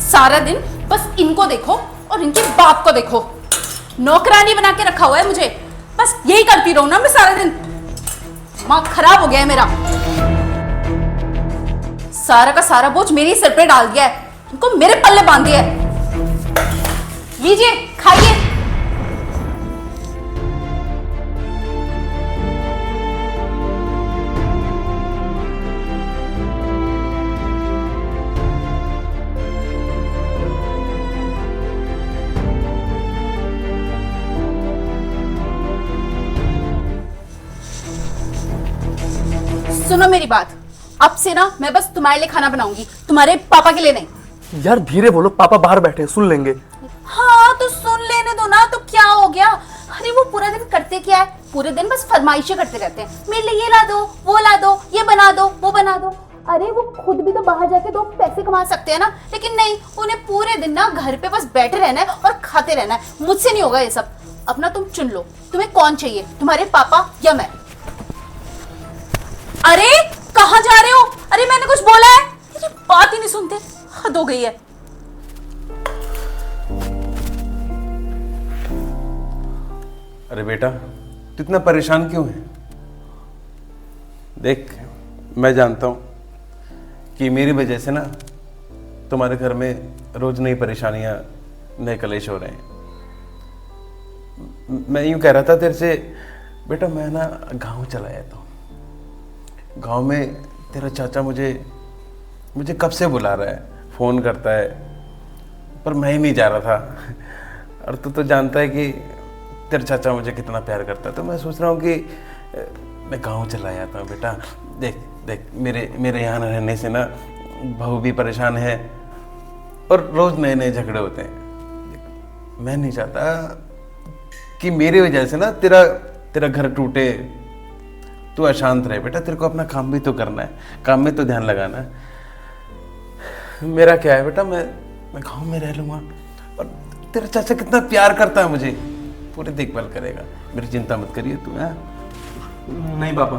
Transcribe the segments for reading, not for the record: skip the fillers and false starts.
सारा दिन बस इनको देखो और इनके बाप को देखो। नौकरानी बना के रखा हुआ है मुझे, बस यही करती रहूं ना मैं सारा दिन। दिमाग खराब हो गया है मेरा। सारा का सारा बोझ मेरे ही सिर पे डाल दिया है, इनको मेरे पल्ले बांध दिया है। लीजिए खाइए। सुनो मेरी बात, अब से ना मैं बस तुम्हारे लिए खाना बनाऊंगी, तुम्हारे पापा के लिए नहीं। यार धीरे बोलो, पापा बाहर बैठे हैं, सुन लेंगे। हाँ तो सुन लेने दो ना, तो क्या हो गया। अरे वो पूरा दिन करते क्या है, पूरे दिन बस फरमाइशें करते रहते हैं, मेरे लिए ये ला दो, वो ला दो, ये बना दो, वो बना दो। अरे वो खुद भी तो बाहर जाके दो पैसे कमा सकते हैं ना, लेकिन नहीं, उन्हें पूरे दिन ना घर पे बस बैठे रहना है और खाते रहना है। मुझसे नहीं होगा ये सब। अपना तुम चुन लो, तुम्हें कौन चाहिए, तुम्हारे पापा या मैं। अरे कहाँ जा रहे हो? अरे मैंने कुछ बोला है? ये बात ही नहीं सुनते, हद हो गई है। अरे बेटा, तू इतना परेशान क्यों है? देख, मैं जानता हूं कि मेरी वजह से ना तुम्हारे घर में रोज नई परेशानियां, नए कलेश हो रहे हैं। मैं यूं कह रहा था तेरे से, बेटा मैं ना गांव चला जाता हूँ। गांव में तेरा चाचा मुझे कब से बुला रहा है, फ़ोन करता है, पर मैं ही नहीं जा रहा था। और तू तो जानता है कि तेरा चाचा मुझे कितना प्यार करता है, तो मैं सोच रहा हूँ कि मैं गांव चला जाता हूँ। बेटा देख देख, मेरे यहाँ रहने से ना बहू भी परेशान है और रोज़ नए नए झगड़े होते हैं। मैं नहीं चाहता कि मेरी वजह से ना तेरा घर टूटे, तू अशांत रहे। बेटा तेरे को अपना काम भी तो करना है, काम में तो ध्यान लगाना है। मेरा क्या है बेटा, मैं गांव में रह लूँगा और तेरा चाचा कितना प्यार करता है मुझे, पूरी देखभाल करेगा। मेरी चिंता मत करिए तू। है नहीं पापा,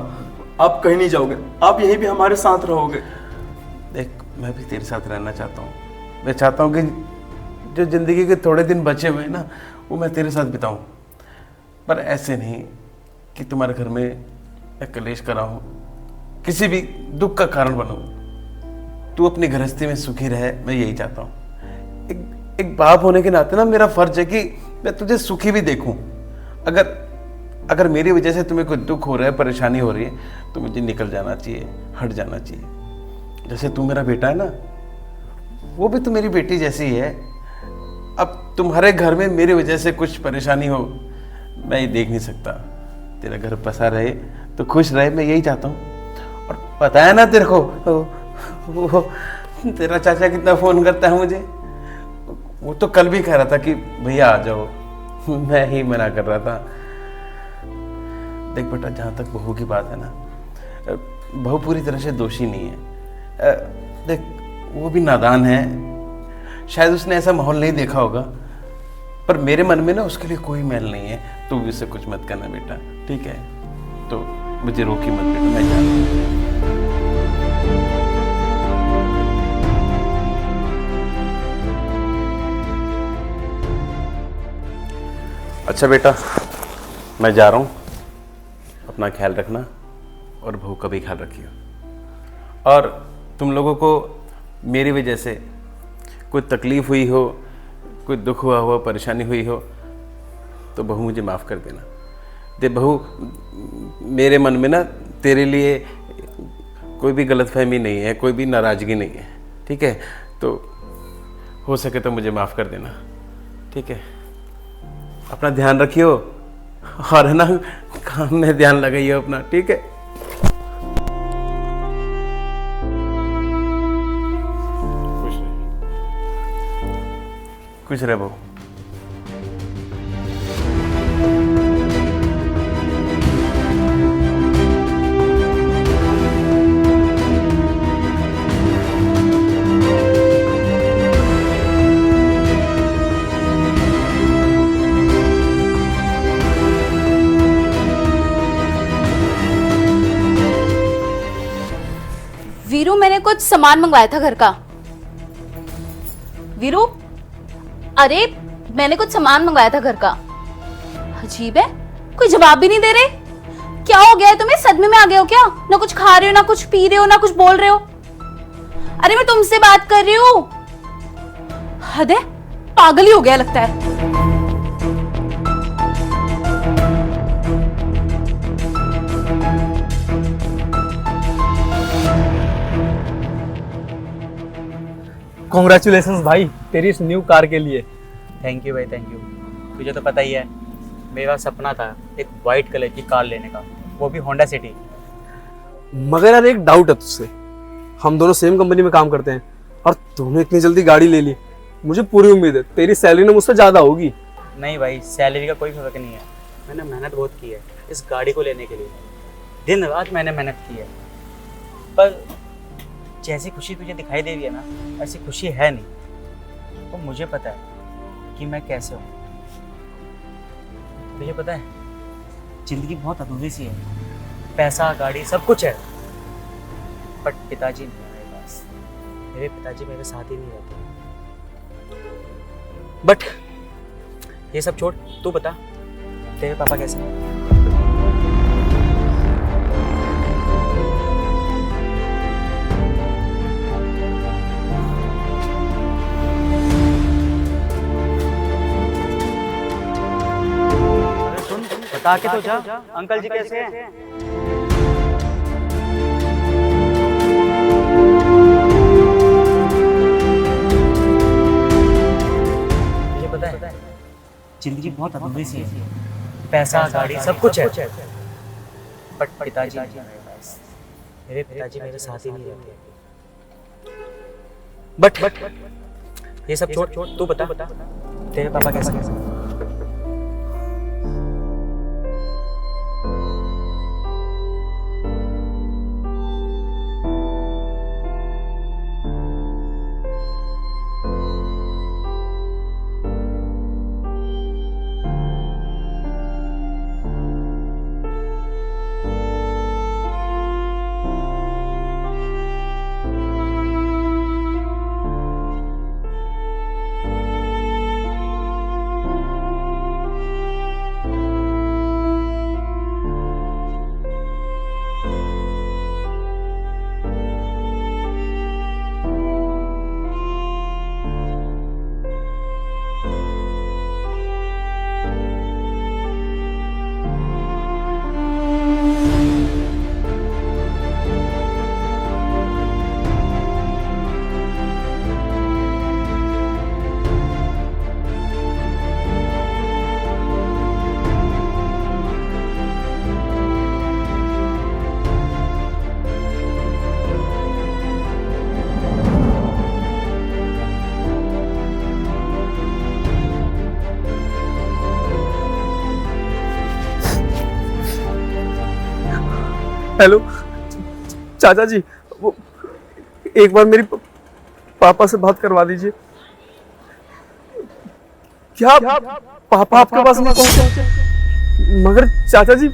आप कहीं नहीं जाओगे, आप यहीं भी हमारे साथ रहोगे। देख, मैं भी तेरे साथ रहना चाहता हूँ। मैं चाहता हूँ कि जो ज़िंदगी के थोड़े दिन बचे हुए हैं ना, वो मैं तेरे साथ बिताऊँ, पर ऐसे नहीं कि तुम्हारे घर में मैं कलेश कराऊँ, किसी भी दुख का कारण बनूँ। तू अपनी गृहस्थी में सुखी रहे, मैं यही चाहता हूँ। एक बाप होने के नाते ना मेरा फर्ज है कि मैं तुझे सुखी भी देखूँ। अगर मेरी वजह से तुम्हें कोई दुख हो रहा है, परेशानी हो रही है, तो मुझे निकल जाना चाहिए, हट जाना चाहिए। जैसे तू मेरा बेटा है ना, वो भी तो मेरी बेटी जैसी ही है। अब तुम्हारे घर में मेरी वजह से कुछ परेशानी हो, मैं ये देख नहीं सकता। तेरा घर बसा रहे तो खुश रहे, मैं यही चाहता हूँ। और पता है ना तेरे को, वो तेरा चाचा कितना फ़ोन करता है मुझे। वो तो कल भी कह रहा था कि भैया आ जाओ, मैं ही मना कर रहा था। देख बेटा, जहाँ तक बहू की बात है ना, बहू पूरी तरह से दोषी नहीं है। देख, वो भी नादान है, शायद उसने ऐसा माहौल नहीं देखा होगा, पर मेरे मन में ना उसके लिए कोई मैल नहीं है। तू भी उससे कुछ मत करना बेटा, ठीक है? तो मुझे रोकी मत बेटा, मैं जा रहा हूँ। अच्छा बेटा, मैं जा रहा हूँ, अपना ख्याल रखना और बहू का भी ख्याल रखिए। और तुम लोगों को मेरी वजह से कोई तकलीफ़ हुई हो, कोई दुख हुआ हो, परेशानी हुई हो, तो बहू मुझे माफ़ कर देना। दे बहू, मेरे मन में ना तेरे लिए कोई भी गलतफहमी नहीं है, कोई भी नाराज़गी नहीं है, ठीक है? तो हो सके तो मुझे माफ़ कर देना, ठीक है? अपना ध्यान रखियो और है ना, काम में ध्यान लगाइए अपना, ठीक है? खुश रहे बहू। वीरू, मैंने कुछ सामान मंगवाया था घर का। वीरू, अरे मैंने कुछ सामान मंगवाया था घर का। अजीब है, कोई जवाब भी नहीं दे रहे। क्या हो गया है तुम्हें? सदमे में आ गए हो क्या? ना कुछ खा रहे हो, ना कुछ पी रहे हो, ना कुछ बोल रहे हो। अरे मैं तुमसे बात कर रही हूँ। हद है, पागल ही हो गया लगता है। कॉन्ग्रेचुलेशंस भाई तेरी इस न्यू कार के लिए। थैंक यू भाई, थैंक यू। तुझे तो पता ही है मेरा सपना था एक वाइट कलर की कार लेने का, वो भी होंडा सिटी। मगर यार एक डाउट है तुझसे, हम दोनों सेम कंपनी में काम करते हैं और तूने इतनी जल्दी गाड़ी ले ली। मुझे पूरी उम्मीद है तेरी सैलरी ना मुझसे ज्यादा होगी। नहीं भाई, सैलरी का कोई फर्क नहीं है। मैंने मेहनत बहुत की है इस गाड़ी को लेने के लिए, दिन रात मैंने मेहनत की है। पर जैसी खुशी तुझे दिखाई दे रही है ना, ऐसी खुशी है नहीं। तो मुझे पता है कि मैं कैसे हूँ। तुझे पता है जिंदगी बहुत अधूरी सी है। पैसा, गाड़ी, सब कुछ है, बट पिताजी नहीं है मेरे पास। मेरे पिताजी मेरे साथ ही नहीं रहते। बट ये सब छोड़, तू बता तेरे पापा कैसे हैं? अरे सुन, बता के तो जा, अंकल जी कैसे हैं? मुझे पता है जिंदगी बहुत अधूरी सी है। पैसा, गाड़ी, सब कुछ है, बट पिताजी नहीं है मेरे पास। मेरे पिताजी मेरे साथ ही नहीं रहते। बट ये सब छोड़, तू बता तेरे पापा कैसे हैं? हेलो चाचा जी, वो एक बार मेरी पापा से बात करवा दीजिए। क्या पापा आपके पास नहीं पहुंचे? मगर चाचा जी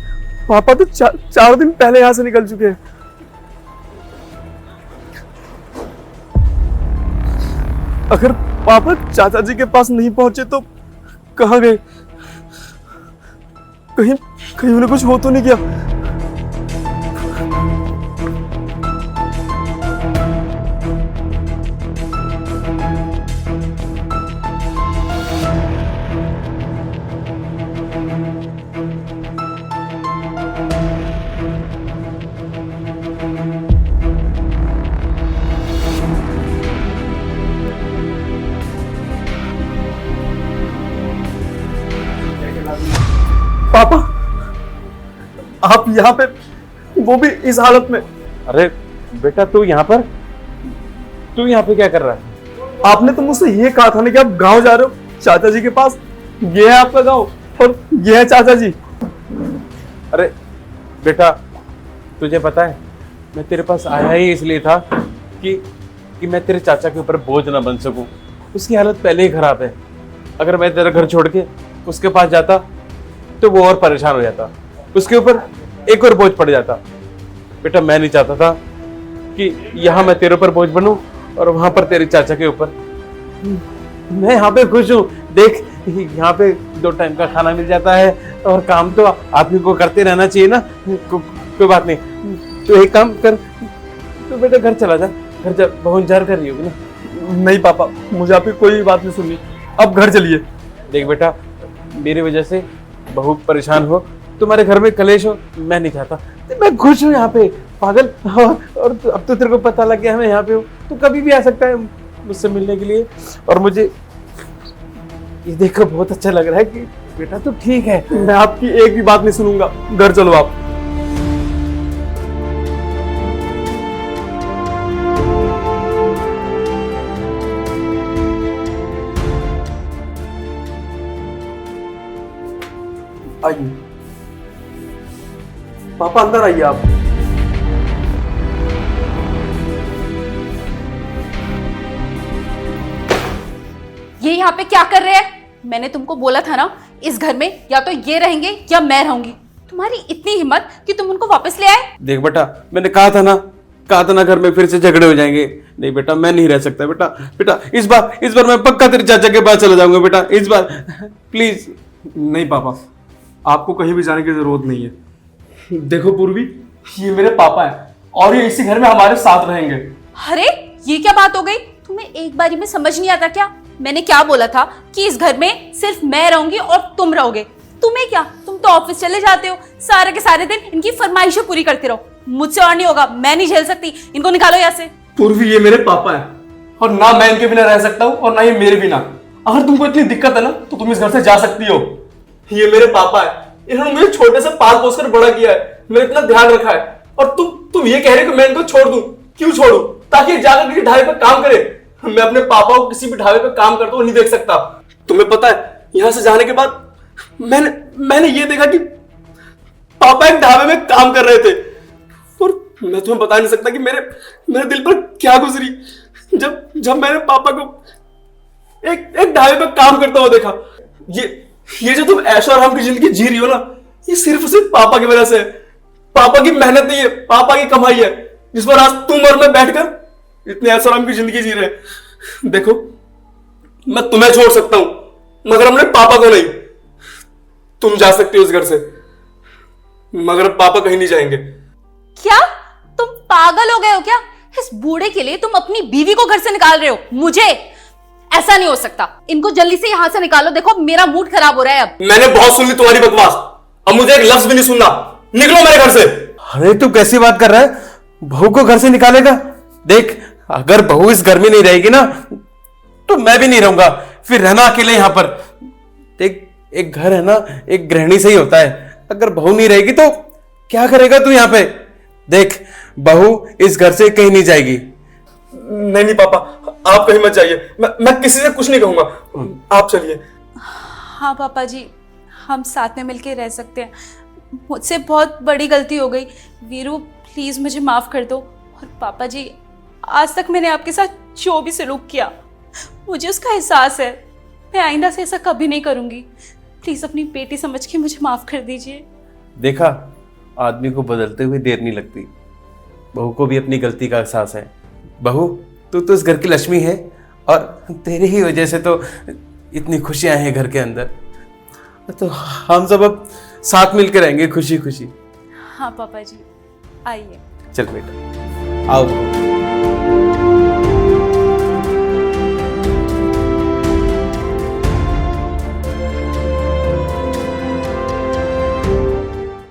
पापा तो 4 दिन पहले यहाँ से निकल चुके हैं। अगर पापा चाचा जी के पास नहीं पहुंचे तो कहाँ गए? कहीं उन्हें कुछ हो तो नहीं किया? पापा आप यहाँ पे, वो भी इस हालत में? अरे बेटा तू यहाँ पर क्या कर रहा है? आपने तो मुझसे ये कहा था ना कि आप गांव जा रहे हो चाचा जी के पास। ये है आपका गांव और ये है चाचा जी। अरे बेटा तुझे पता है मैं तेरे पास आया ही इसलिए था कि मैं तेरे चाचा के ऊपर बोझ ना बन सकूं। उसकी हालत पहले ही खराब है। अगर मैं तेरा घर छोड़ के उसके पास जाता तो वो और परेशान हो जाता, उसके ऊपर एक और बोझ पड़ जाता। बेटा मैं नहीं चाहता था कि यहाँ मैं तेरे ऊपर बोझ बनूं और वहां पर तेरे चाचा के ऊपर मैं यहाँ पे खुश हूँ। देख, यहाँ पे 2 टाइम का खाना मिल जाता है और काम तो आदमी को करते रहना चाहिए ना। कोई बात नहीं, तो एक काम कर, तो बेटा घर चला जा, घर जा, बहुत इंतजार कर रही होगी ना। नहीं पापा, मुझे आपकी कोई बात नहीं सुननी, अब घर चलिए। देख बेटा, मेरी वजह से बहू परेशान हो, तुम्हारे घर में कलेश हो, मैं नहीं चाहता। तो मैं खुश हूँ यहाँ पे पागल। और अब तो तेरे को पता लग गया मैं यहाँ पे हूँ, तो कभी भी आ सकता है मुझसे मिलने के लिए। और मुझे ये देखो बहुत अच्छा लग रहा है कि बेटा तो ठीक है। मैं आपकी एक भी बात नहीं सुनूंगा, घर चलो आप। आइए पापा, अंदर आइए आप। ये यहाँ पे क्या कर रहे हैं? मैंने तुमको बोला था ना, इस घर में या तो ये रहेंगे या मैं रहूंगी। तुम्हारी इतनी हिम्मत कि तुम उनको वापस ले आए? देख बेटा, मैंने कहा था ना घर में फिर से झगड़े हो जाएंगे। नहीं बेटा, मैं नहीं रह सकता बेटा। बेटा इस बार मैं पक्का तेरे चाचा के पास चला जाऊंगा बेटा, इस बार प्लीज। नहीं पापा, आपको कहीं भी जाने की जरूरत नहीं है। देखो पूर्वी, ये मेरे पापा हैं और ये इसी घर में हमारे साथ रहेंगे। अरे ये क्या बात हो गई? तुम्हें एक बारी में समझ नहीं आता क्या? मैंने क्या बोला था कि इस घर में सिर्फ मैं रहूंगी और तुम रहोगे। तुम्हें क्या, तुम तो ऑफिस चले जाते हो, सारे के सारे दिन इनकी फरमाइशें पूरी करते रहो। मुझसे और नहीं होगा, मैं नहीं झेल सकती। इनको निकालो यहाँ से। पूर्वी, ये मेरे पापा हैं और ना मैं इनके बिना रह सकता हूँ और ना ये मेरे बिना। अगर तुमको इतनी दिक्कत है ना, तो तुम इस घर से जा सकती हो। ये मेरे पापा है, इन्होंने मुझे छोटे से पाल पोस कर बड़ा किया है, मेरा इतना ध्यान रखा है। और तुम ये कह रहे हो कि मैं इनको छोड़ दूं? क्यों छोड़ू? ताकि जाकर किसी ढाबे पे काम करे। मैं अपने पापा को किसी भी ढाबे पे काम करते हुए नहीं देख सकता। तुम्हें पता है, यहाँ से जाने के बाद मैंने ये देखा कि पापा एक ढाबे में काम कर रहे थे और मैं तुम्हें बता नहीं सकता कि मेरे दिल पर क्या गुजरी जब मैंने पापा को एक ढाबे पे काम करता हुआ देखा। ये जो तुम ऐशो आराम की जिंदगी जी रही हो ना, ये सिर्फ पापा की वजह से है। पापा की मेहनत नहीं है, पापा की कमाई है, जिस पर आज तुम और मैं बैठकर इतने ऐशो आराम की जिंदगी जी रहे हैं। देखो, मैं तुम्हें छोड़ सकता हूं मगर अपने पापा को नहीं। तुम जा सकते हो इस घर से, मगर पापा कहीं नहीं जाएंगे। क्या तुम पागल हो गए हो क्या? इस बूढ़े के लिए तुम अपनी बीवी को घर से निकाल रहे हो? मुझे ऐसा नहीं हो सकता। इनको जल्दी से यहां से निकालो। देखो मेरा मूड खराब हो रहा है अब। मैंने बहुत सुन ली तुम्हारी बकवास, अब मुझे एक लफ्ज भी नहीं सुनना। निकलो मेरे घर से। अरे तू कैसी बात कर रहा है? बहू को घर से निकालेगा? देख, अगर बहू इस घर में नहीं रहेगी ना, तो मैं भी नहीं रहूंगा। फिर रहना अकेले यहां पर। देख, एक घर है ना, एक गृहिणी से ही होता है। अगर बहू नहीं रहेगी तो क्या करेगा तू यहाँ पे? देख, बहू इस घर से कहीं नहीं जाएगी। नहीं पापा, आप कहीं मत जाइए। मैं किसी से कुछ नहीं कहूंगा, आप चलिए। हाँ पापा जी, हम साथ में मिलके रह सकते हैं। मुझसे बहुत बड़ी गलती हो गई। वीरू प्लीज मुझे माफ कर दो। और पापा जी, आज तक मैंने आपके साथ जो भी सलूक किया, मुझे उसका एहसास है। मैं आइंदा से ऐसा कभी नहीं करूंगी। प्लीज अपनी बेटी समझ के मुझे माफ कर दीजिए। देखा, आदमी को बदलते हुए देर नहीं लगती। बहू को भी अपनी गलती का एहसास है। बहू, तू तो इस घर की लक्ष्मी है और तेरी ही वजह से तो इतनी खुशियां हैं घर के अंदर। तो हम सब अब साथ मिलकर रहेंगे खुशी खुशी। हाँ पापा जी, आइए। चल बेटा, आओ।